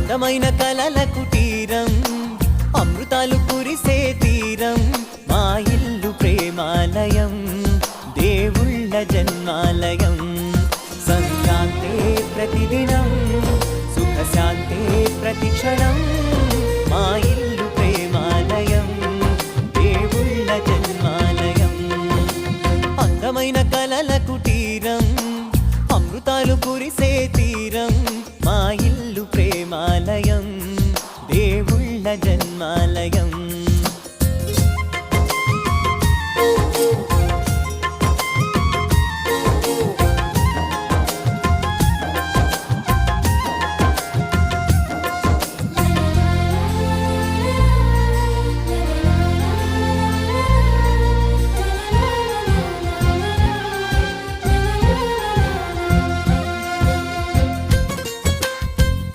అందమైన కలల కుటీరం అమృతాలు కురిసే తీరం మా ఇల్లు ప్రేమాలయం దేవుళ్ళ జన్మాలయం సంక్రాంతే ప్రతిదినం సుఖశాంతే ప్రతిక్షణం మా ఇల్లు ప్రేమాలయం దేవుళ్ళ జన్మాలయం అందమైన కలల కుటీరం అమృతాలు కురిసే తీరం మా ఇల్లు ప్రేమాలయం దేవుళ్ళ జన్మాలయం